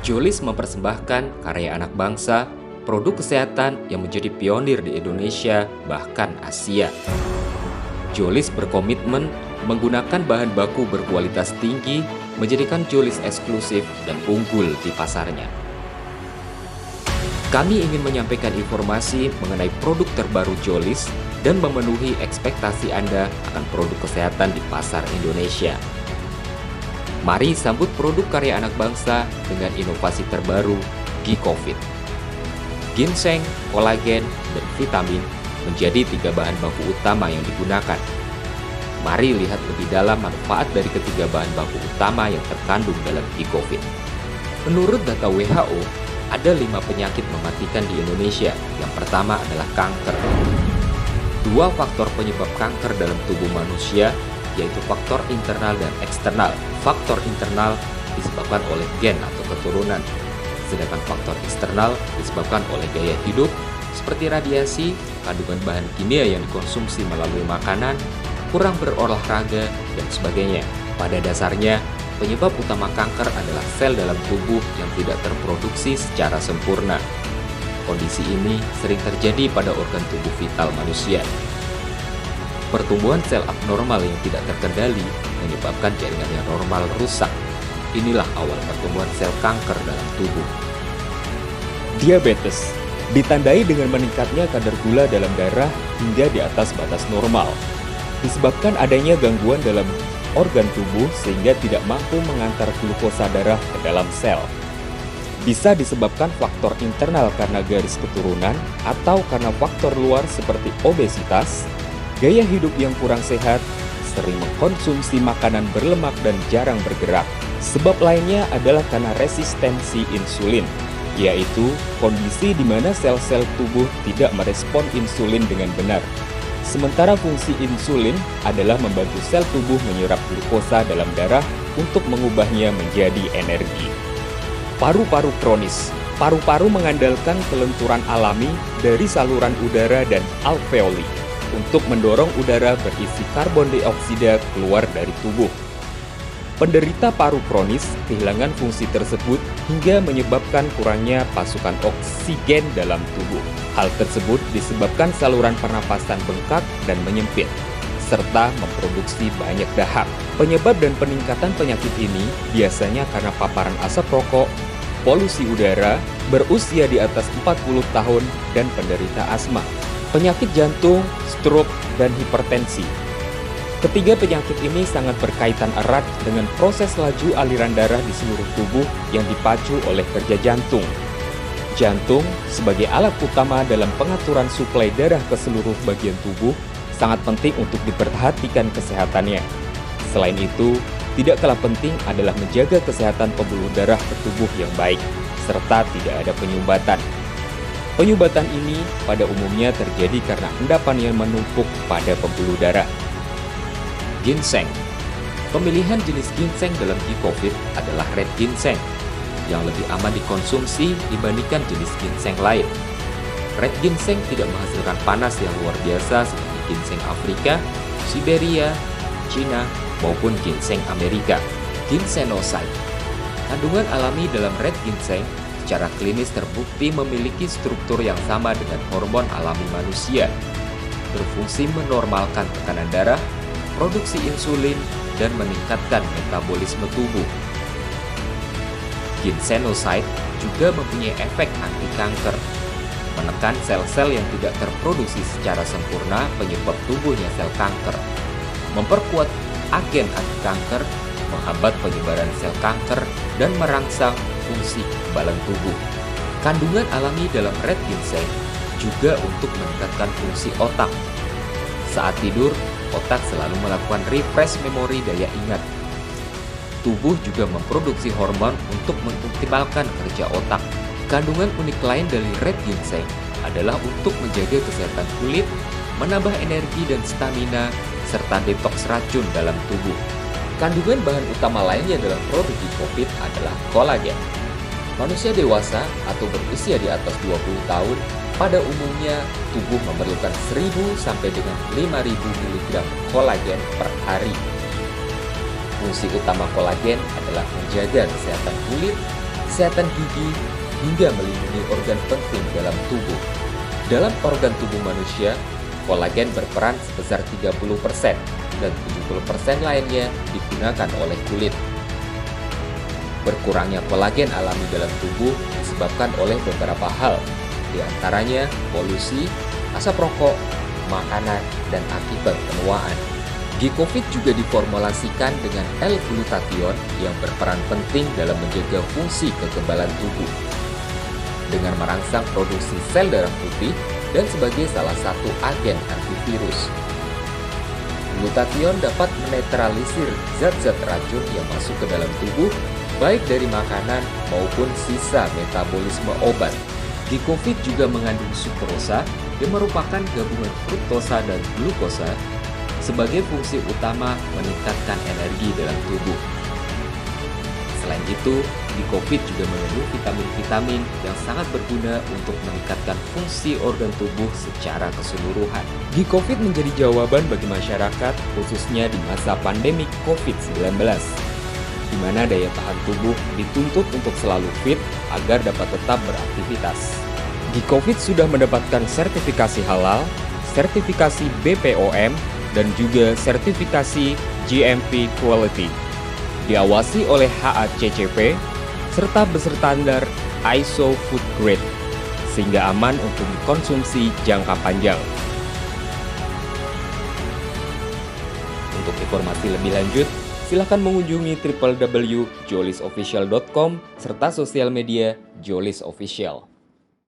Jolis mempersembahkan karya anak bangsa, produk kesehatan yang menjadi pionir di Indonesia, bahkan Asia. Jolis berkomitmen menggunakan bahan baku berkualitas tinggi, menjadikan Jolis eksklusif dan unggul di pasarnya. Kami ingin menyampaikan informasi mengenai produk terbaru Jolis dan memenuhi ekspektasi Anda akan produk kesehatan di pasar Indonesia. Mari sambut produk karya anak bangsa dengan inovasi terbaru G-Covid. Ginseng, kolagen, dan vitamin menjadi 3 bahan baku utama yang digunakan. Mari lihat lebih dalam manfaat dari ketiga bahan baku utama yang terkandung dalam G-Covid. Menurut data WHO, ada 5 penyakit mematikan di Indonesia. Yang pertama adalah kanker. 2 faktor penyebab kanker dalam tubuh manusia, yaitu faktor internal dan eksternal. Faktor internal disebabkan oleh gen atau keturunan, sedangkan faktor eksternal disebabkan oleh gaya hidup, seperti radiasi, kandungan bahan kimia yang dikonsumsi melalui makanan, kurang berolahraga, dan sebagainya. Pada dasarnya, penyebab utama kanker adalah sel dalam tubuh yang tidak terproduksi secara sempurna. Kondisi ini sering terjadi pada organ tubuh vital manusia. Pertumbuhan sel abnormal yang tidak terkendali menyebabkan jaringan yang normal rusak. Inilah awal pertumbuhan sel kanker dalam tubuh. Diabetes ditandai dengan meningkatnya kadar gula dalam darah hingga di atas batas normal. Disebabkan adanya gangguan dalam organ tubuh sehingga tidak mampu mengantar glukosa darah ke dalam sel. Bisa disebabkan faktor internal karena garis keturunan atau karena faktor luar seperti obesitas, gaya hidup yang kurang sehat, sering mengkonsumsi makanan berlemak dan jarang bergerak. Sebab lainnya adalah karena resistensi insulin, yaitu kondisi di mana sel-sel tubuh tidak merespon insulin dengan benar. Sementara fungsi insulin adalah membantu sel tubuh menyerap glukosa dalam darah untuk mengubahnya menjadi energi. Paru-paru kronis. Paru-paru mengandalkan kelenturan alami dari saluran udara dan alveoli untuk mendorong udara berisi karbon dioksida keluar dari tubuh. Penderita paru kronis kehilangan fungsi tersebut hingga menyebabkan kurangnya pasukan oksigen dalam tubuh. Hal tersebut disebabkan saluran pernapasan bengkak dan menyempit, serta memproduksi banyak dahak. Penyebab dan peningkatan penyakit ini biasanya karena paparan asap rokok, polusi udara, berusia di atas 40 tahun, dan penderita asma, penyakit jantung, stroke, dan hipertensi. Ketiga penyakit ini sangat berkaitan erat dengan proses laju aliran darah di seluruh tubuh yang dipacu oleh kerja jantung. Jantung, sebagai alat utama dalam pengaturan suplai darah ke seluruh bagian tubuh, sangat penting untuk diperhatikan kesehatannya. Selain itu, tidak kalah penting adalah menjaga kesehatan pembuluh darah ke tubuh yang baik, serta tidak ada penyumbatan. Penyumbatan ini pada umumnya terjadi karena endapan yang menumpuk pada pembuluh darah. Ginseng. Pemilihan jenis ginseng dalam G-Covid adalah red ginseng, yang lebih aman dikonsumsi dibandingkan jenis ginseng lain. Red ginseng tidak menghasilkan panas yang luar biasa seperti ginseng Afrika, Siberia, Cina, maupun ginseng Amerika. Ginsenoside. Kandungan alami dalam red ginseng secara klinis terbukti memiliki struktur yang sama dengan hormon alami manusia, berfungsi menormalkan tekanan darah, produksi insulin, dan meningkatkan metabolisme tubuh. Ginsenoside juga mempunyai efek anti-kanker, menekan sel-sel yang tidak terproduksi secara sempurna penyebab tubuhnya sel kanker, memperkuat agen anti-kanker, menghambat penyebaran sel kanker, dan merangsang fungsi kekebalan tubuh. Kandungan alami dalam red ginseng juga untuk meningkatkan fungsi otak. Saat tidur, otak selalu melakukan refresh memori daya ingat. Tubuh juga memproduksi hormon untuk mengoptimalkan kerja otak. Kandungan unik lain dari red ginseng adalah untuk menjaga kesehatan kulit, menambah energi dan stamina, serta detoks racun dalam tubuh. Kandungan bahan utama lainnya dalam produk G-Covid adalah kolagen. Manusia dewasa atau berusia di atas 20 tahun pada umumnya tubuh memerlukan 1000 sampai dengan 5000 mg kolagen per hari. Fungsi utama kolagen adalah menjaga kesehatan kulit, kesehatan gigi, hingga melindungi organ penting dalam tubuh. Dalam organ tubuh manusia, kolagen berperan sebesar 30% dan 70% lainnya digunakan oleh kulit. Berkurangnya kolagen alami dalam tubuh disebabkan oleh beberapa hal, di antaranya polusi, asap rokok, makanan, dan akibat penuaan. Gikovit juga diformulasikan dengan L-glutathione yang berperan penting dalam menjaga fungsi kekebalan tubuh dengan merangsang produksi sel darah putih dan sebagai salah satu agen antivirus. Glutathione dapat menetralisir zat-zat racun yang masuk ke dalam tubuh, baik dari makanan maupun sisa metabolisme obat. Gikovit juga mengandung sukrosa yang merupakan gabungan fruktosa dan glukosa sebagai fungsi utama meningkatkan energi dalam tubuh. Selain itu, Gikovit juga mengandung vitamin-vitamin yang sangat berguna untuk meningkatkan fungsi organ tubuh secara keseluruhan. Gikovit menjadi jawaban bagi masyarakat, khususnya di masa pandemi COVID-19, di mana daya tahan tubuh dituntut untuk selalu fit agar dapat tetap beraktivitas. Gikovit sudah mendapatkan sertifikasi halal, sertifikasi BPOM, dan juga sertifikasi GMP Quality. Diawasi oleh HACCP, serta berstandar ISO Food Grade, sehingga aman untuk dikonsumsi jangka panjang. Untuk informasi lebih lanjut, silakan mengunjungi www.jolisofficial.com serta sosial media Jolis Official.